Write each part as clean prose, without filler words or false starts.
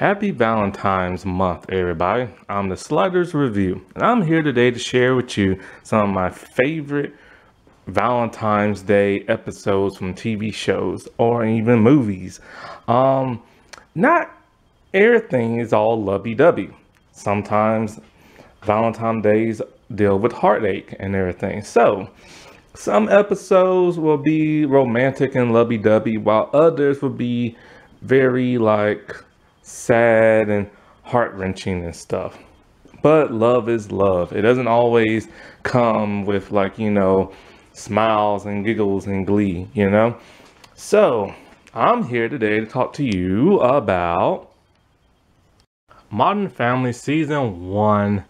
Happy Valentine's month, everybody. I'm the Sliders Review, and I'm here today to share with you some of my favorite Valentine's Day episodes from TV shows or even movies. Not everything is all lovey-dovey. Sometimes Valentine's Days deal with heartache and everything. So, some episodes will be romantic and lovey-dovey, while others will be very sad and heart-wrenching and stuff. But love is love. It doesn't always come with smiles and giggles and glee. So I'm here today to talk to you about Modern Family Season 1,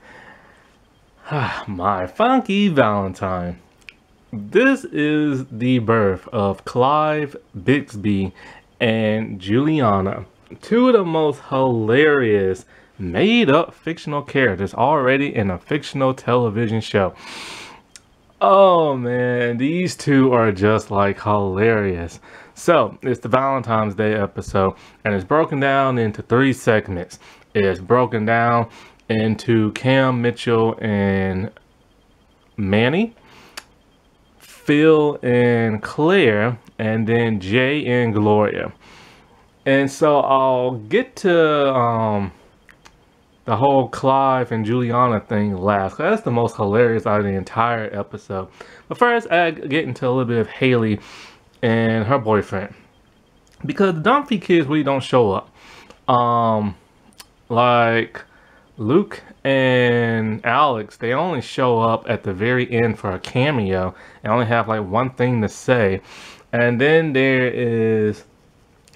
My Funky Valentine. This is the birth of Clive, Bixby, and Julianna, two of the most hilarious made-up fictional characters already in a fictional television show. Oh man, these two are just hilarious. So it's the Valentine's Day episode, and it's broken down into 3 segments. It's broken down into Cam, Mitchell, and Manny, Phil and Claire, and then Jay and Gloria. And so I'll get to the whole Clive and Julianna thing last. That's the most hilarious out of the entire episode. But first, I get into a little bit of Haley and her boyfriend, because the Dunphy kids really don't show up. Like Luke and Alex, they only show up at the very end for a cameo and only have one thing to say. And then there is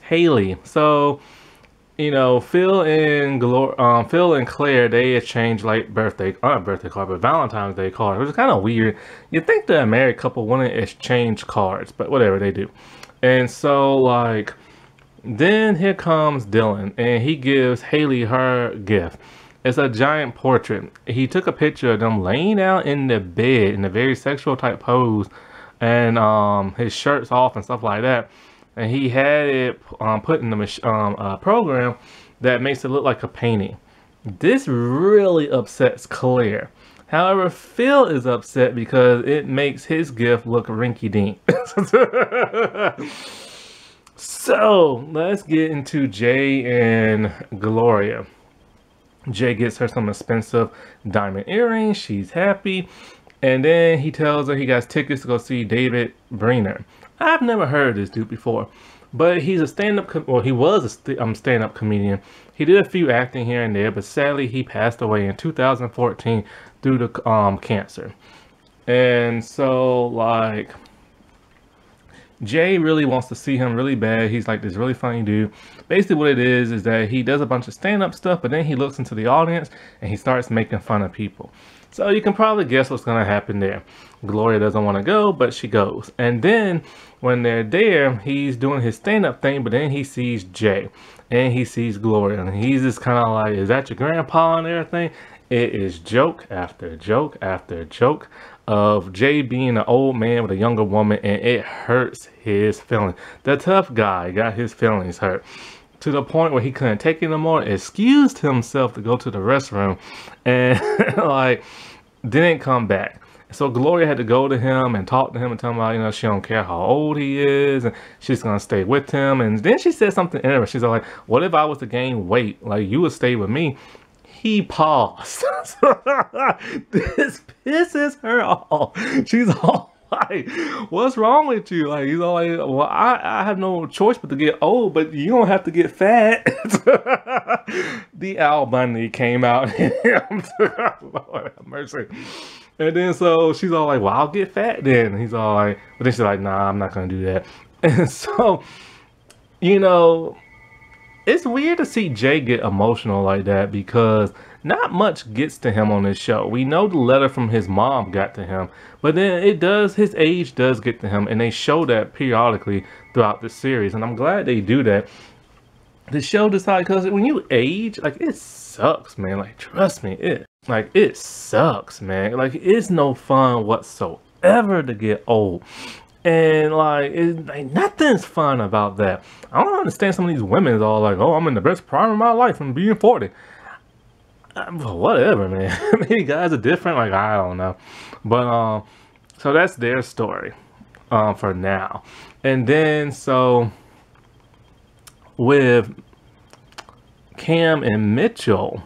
Haley. So, Phil and Claire, they exchange Valentine's Day cards, which is kind of weird. You'd think that a married couple wouldn't exchange cards, but whatever, they do. And so, then here comes Dylan, and he gives Haley her gift. It's a giant portrait. He took a picture of them laying out in the bed in a very sexual type pose, and his shirt's off and stuff like that. And he had it put in the program that makes it look like a painting. This really upsets Claire. However, Phil is upset because it makes his gift look rinky-dink. So let's get into Jay and Gloria. Jay gets her some expensive diamond earrings. She's happy. And then he tells her he got tickets to go see David Briner. I've never heard of this dude before, but he's a he was a stand-up comedian. He did a few acting here and there, but sadly he passed away in 2014 due to cancer. And so Jay really wants to see him really bad. He's this really funny dude. Basically what it is that he does a bunch of stand-up stuff, but then he looks into the audience and he starts making fun of people. So you can probably guess what's going to happen there. Gloria doesn't want to go, but she goes. And then when they're there, he's doing his stand-up thing, but then he sees Jay and he sees Gloria, and he's just kind of is that your grandpa and everything? It is joke after joke after joke of Jay being an old man with a younger woman, and it hurts his feelings. The tough guy got his feelings hurt to the point where he couldn't take it no more, excused himself to go to the restroom, and didn't come back. So Gloria had to go to him and talk to him and tell him about, she don't care how old he is, and she's gonna stay with him. And then she said something interesting. She's like, what if I was to gain weight? You would stay with me. He paused. This pisses her off. She's all what's wrong with you? He's all well, I have no choice but to get old, but you don't have to get fat. The Al Bundy came out. Lord have mercy. And then so she's all well, I'll get fat then. And he's all but then she's nah, I'm not gonna do that. And so, it's weird to see Jay get emotional like that, because not much gets to him on this show. We know the letter from his mom got to him, but then his age does get to him, and they show that periodically throughout the series, and I'm glad they do that. The show decides, because when you age, it sucks, man. Trust me, it sucks, man. It's no fun whatsoever to get old. And like, nothing's fun about that. I don't understand some of these women is all like, oh, I'm in the best prime of my life and being 40. Whatever, man. Maybe guys are different. Like, I don't know. But so that's their story for now. And then so with Cam and Mitchell,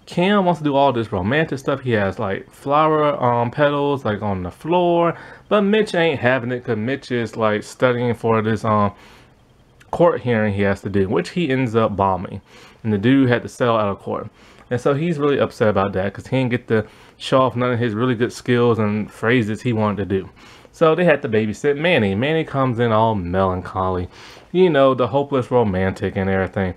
Cam wants to do all this romantic stuff. He has like flower petals like on the floor, but Mitch ain't having it because Mitch is like studying for this court hearing he has to do, which he ends up bombing, and the dude had to settle out of court. And so he's really upset about that because he didn't get to show off none of his really good skills and phrases he wanted to do. So they had to babysit Manny. Manny comes in all melancholy, you know, the hopeless romantic and everything.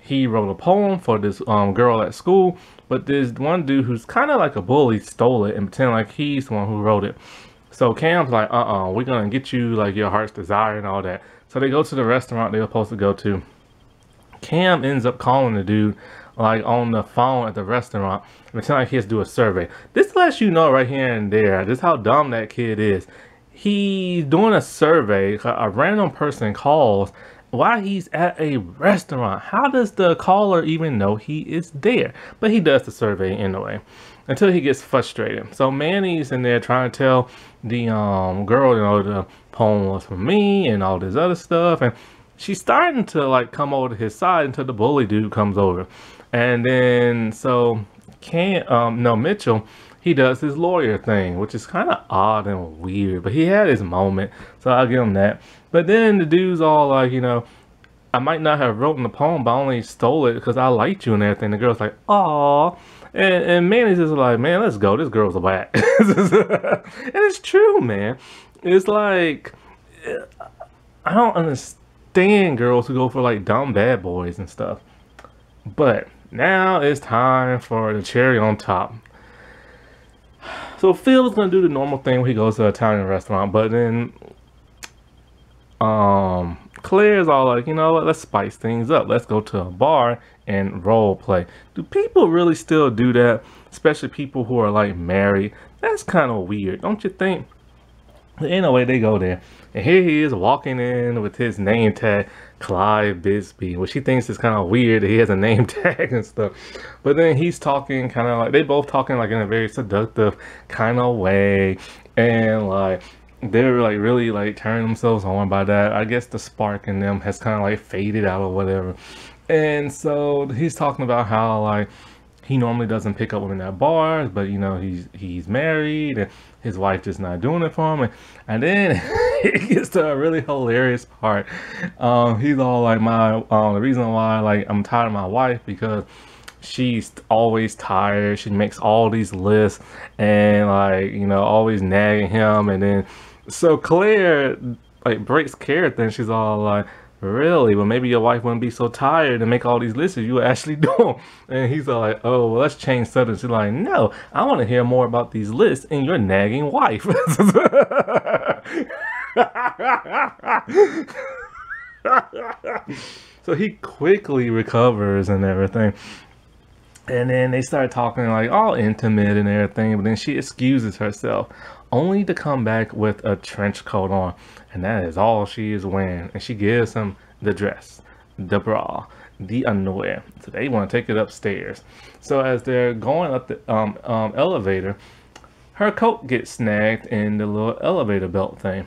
He wrote a poem for this girl at school, but this one dude who's kind of like a bully stole it and pretend like he's the one who wrote it. So Cam's like, we're gonna get you like your heart's desire and all that. So they go to the restaurant they were supposed to go to. Cam ends up calling the dude like on the phone at the restaurant and pretend like he has to do a survey. This lets you know right here and there just how dumb that kid is. He's doing a survey, a random person calls while he's at a restaurant. How does the caller even know he is there? But he does the survey anyway until he gets frustrated. So Manny's in there trying to tell the girl, you know, the poem was for me and all this other stuff, and she's starting to like come over to his side until the bully dude comes over. And then so Mitchell, he does his lawyer thing, which is kind of odd and weird, but he had his moment, so I'll give him that. But then the dude's all like, you know, I might not have written the poem, but I only stole it because I liked you and everything. The girl's like, aw. And Manny's just like, man, let's go. This girl's a whack. And it's true, man. It's like, I don't understand girls who go for like dumb bad boys and stuff. But now it's time for the cherry on top. So Phil's gonna do the normal thing when he goes to an Italian restaurant, but then Claire's all like, you know what, let's spice things up. Let's go to a bar and role play. Do people really still do that? Especially people who are like married. That's kind of weird, don't you think? Anyway, they go there, and here he is walking in with his name tag, Clive Bisbee, which he thinks is kind of weird that he has a name tag and stuff. But then he's talking kind of like, they both talking like in a very seductive kind of way, and like they're like really like turning themselves on by that. I guess the spark in them has kind of like faded out or whatever. And so he's talking about how like he normally doesn't pick up women at bars, but you know, he's married and his wife just not doing it for him. And then it gets to a really hilarious part. He's all like, the reason why like I'm tired of my wife because she's always tired. She makes all these lists and like, you know, always nagging him. And then so Claire like breaks character and she's all like, really? Well, maybe your wife wouldn't be so tired and make all these lists if you actually do them. And he's all like, oh, well, let's change subject. She's like, no, I want to hear more about these lists and your nagging wife. So he quickly recovers and everything. And then they start talking like all intimate and everything, but then she excuses herself only to come back with a trench coat on, and that is all she is wearing. And she gives him the dress, the bra, the underwear. So they want to take it upstairs. So as they're going up the elevator, her coat gets snagged in the little elevator belt thing.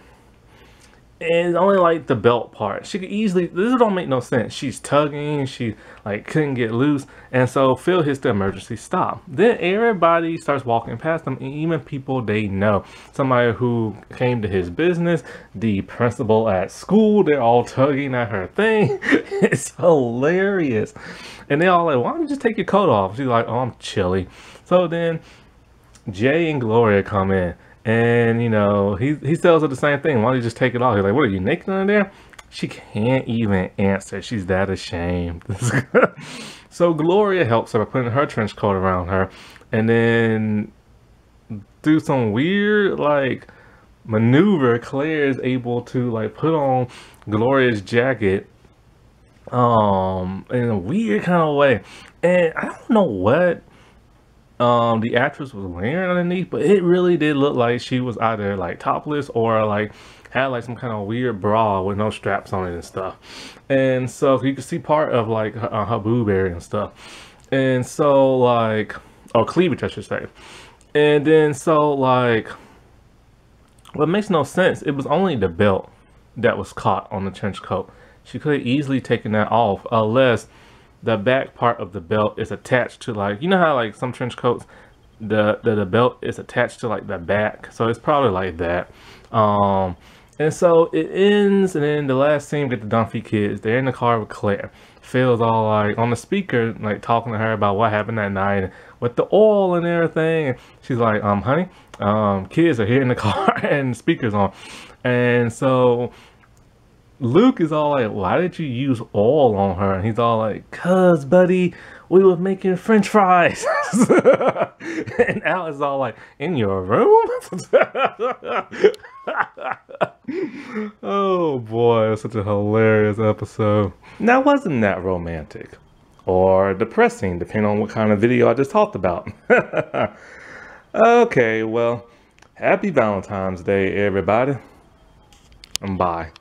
And it's only like the belt part. She could easily, this don't make no sense. She's tugging, she like couldn't get loose. And so Phil hits the emergency stop. Then everybody starts walking past them, and even people they know. Somebody who came to his business, the principal at school, they're all tugging at her thing. It's hilarious. And they're all like, why don't you just take your coat off? She's like, oh, I'm chilly. So then Jay and Gloria come in. And, you know, he tells her the same thing. Why don't you just take it off? He's like, what are you, naked under there? She can't even answer. She's that ashamed. So Gloria helps her by putting her trench coat around her. And then through some weird, like, maneuver, Claire is able to, like, put on Gloria's jacket in a weird kind of way. And I don't know what the actress was wearing underneath, but it really did look like she was either like topless or like had like some kind of weird bra with no straps on it and stuff. And so you could see part of like her boob area and stuff. And so like, or cleavage I should say. And then so like, what makes no sense, it was only the belt that was caught on the trench coat. She could have easily taken that off, unless the back part of the belt is attached to, like, you know how like some trench coats, the belt is attached to like the back, so it's probably like that. And so it ends, and then the last scene with the Dunphy kids, they're in the car with Claire. Phil's all like on the speaker, like talking to her about what happened that night with the oil and everything. And she's like, honey, kids are here in the car and the speaker's on. And so Luke is all like, why did you use oil on her? And he's all like, cuz buddy, we were making french fries. And Al is all like, in your room? Oh boy, it was such a hilarious episode. Now, wasn't that romantic? Or depressing, depending on what kind of video I just talked about. Okay, well, happy Valentine's Day, everybody. And bye.